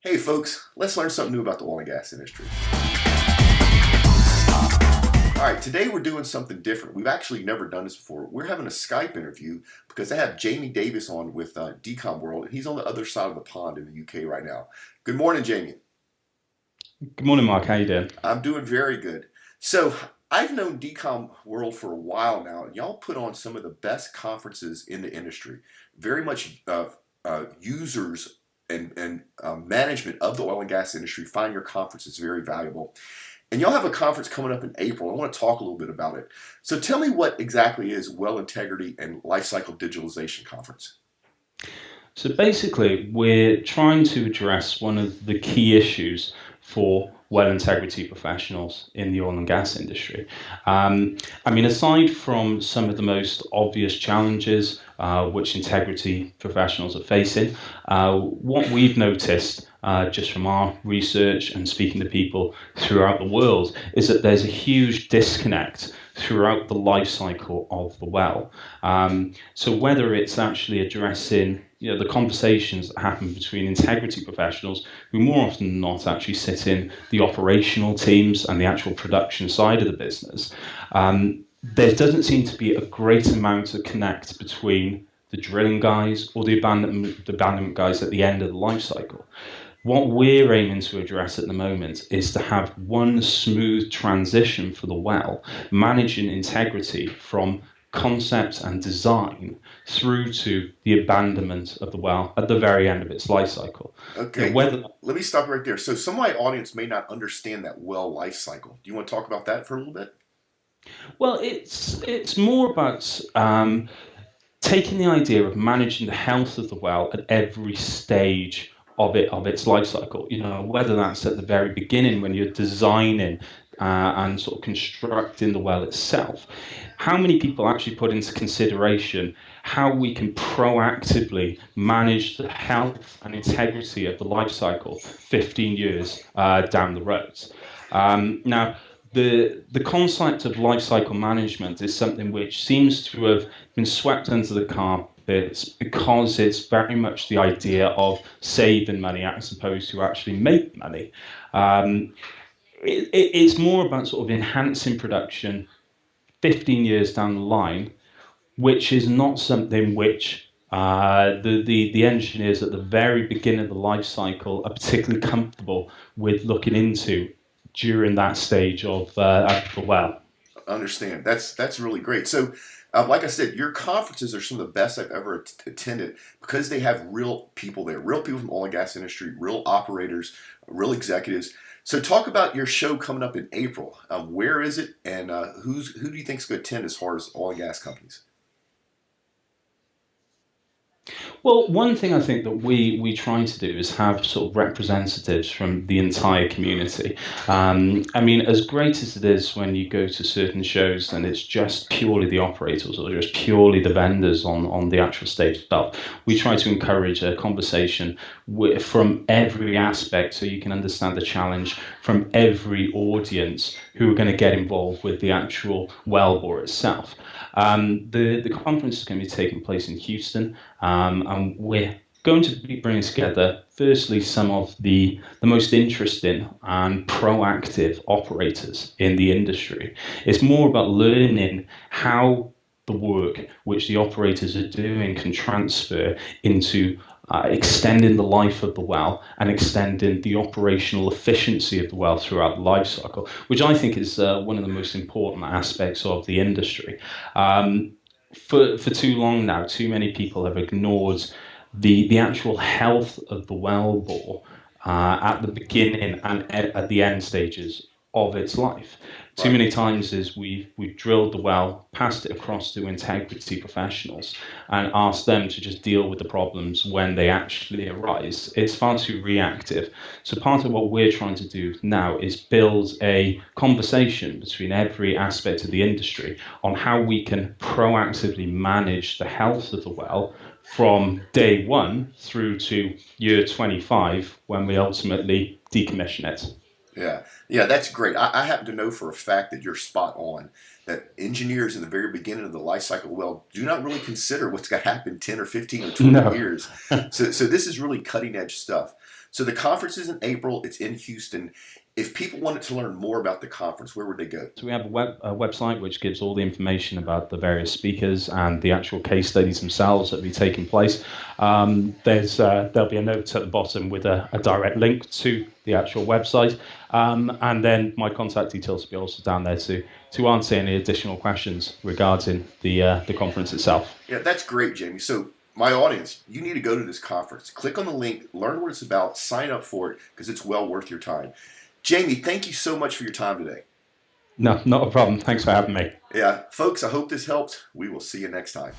Hey folks, let's learn something new about the oil and gas industry. All right, today we're doing something different. We've actually never done this before. We're having a Skype interview because I have Jamie Davis on with Decomworld, and he's on the other side of the pond in the UK right now. Good morning, Jamie. Good morning, Mark. How you doing? I'm doing very good. So I've known Decomworld for a while now, and y'all put on some of the best conferences in the industry. Very much users and management of the oil and gas industry find your conferences very valuable. And y'all have a conference coming up in April. I want to talk a little bit about it. So tell me what exactly is Well Integrity and Lifecycle Digitalization Conference. So basically, we're trying to address one of the key issues for well integrity professionals in the oil and gas industry. Aside from some of the most obvious challenges which integrity professionals are facing, what we've noticed just from our research and speaking to people throughout the world is that there's a huge disconnect throughout the life cycle of the well. So whether it's actually addressing the conversations that happen between integrity professionals who more often than not actually sit in the operational teams and the actual production side of the business, there doesn't seem to be a great amount of connect between the drilling guys or the abandonment guys at the end of the life cycle. What we're aiming to address at the moment is to have one smooth transition for the well, managing integrity from concept and design through to the abandonment of the well at the very end of its life cycle. Okay, Whether let me stop right there. So some of my audience may not understand that well life cycle. Do you want to talk about that for a little bit? well, it's more about taking the idea of managing the health of the well at every stage of its life cycle. Whether that's at the very beginning when you're designing and sort of constructing the well itself. How many people actually put into consideration how we can proactively manage the health and integrity of the life cycle 15 years down the road? Now, the concept of life cycle management is something which seems to have been swept under the carpet because it's very much the idea of saving money as opposed to actually make money. Um, it's more about sort of enhancing production 15 years down the line, which is not something which the engineers at the very beginning of the life cycle are particularly comfortable with looking into during that stage of the well. Understand. That's really great. So, like I said, your conferences are some of the best I've ever attended because they have real people there, real people from the oil and gas industry, real operators, real executives. So, talk about your show coming up in April. Where is it, and who do you think is going to attend as far as oil and gas companies? Well, one thing I think that we try to do is have sort of representatives from the entire community. As great as it is when you go to certain shows and it's just purely the operators or just purely the vendors on the actual stage itself, we try to encourage a conversation from every aspect so you can understand the challenge from every audience who are going to get involved with the actual wellbore itself. The conference is going to be taking place in Houston, and we're going to be bringing together, firstly, some of the most interesting and proactive operators in the industry. It's more about learning how the work which the operators are doing can transfer into extending the life of the well and extending the operational efficiency of the well throughout the life cycle, which I think is one of the most important aspects of the industry. For too long now, too many people have ignored the actual health of the well bore at the beginning and at the end stages of its life. Too Right. many times is we've drilled the well, passed it across to integrity professionals, and asked them to just deal with the problems when they actually arise. It's far too reactive. So part of what we're trying to do now is build a conversation between every aspect of the industry on how we can proactively manage the health of the well from day one through to year 25 when we ultimately decommission it. Yeah, yeah, that's great. I happen to know for a fact that you're spot on. That engineers in the very beginning of the life cycle well do not really consider what's going to happen 10 or 15 or 20 No. years. So this is really cutting edge stuff. So the conference is in April. It's in Houston. If people wanted to learn more about the conference, where would they go? So we have a website which gives all the information about the various speakers and the actual case studies themselves that will be taking place. There'll be a note at the bottom with a direct link to the actual website, and then my contact details will be also down there to answer any additional questions regarding the conference itself. Yeah, that's great, Jamie. So my audience, you need to go to this conference. Click on the link, learn what it's about, sign up for it because it's well worth your time. Jamie, thank you so much for your time today. No, not a problem. Thanks for having me. Yeah, folks, I hope this helped. We will see you next time.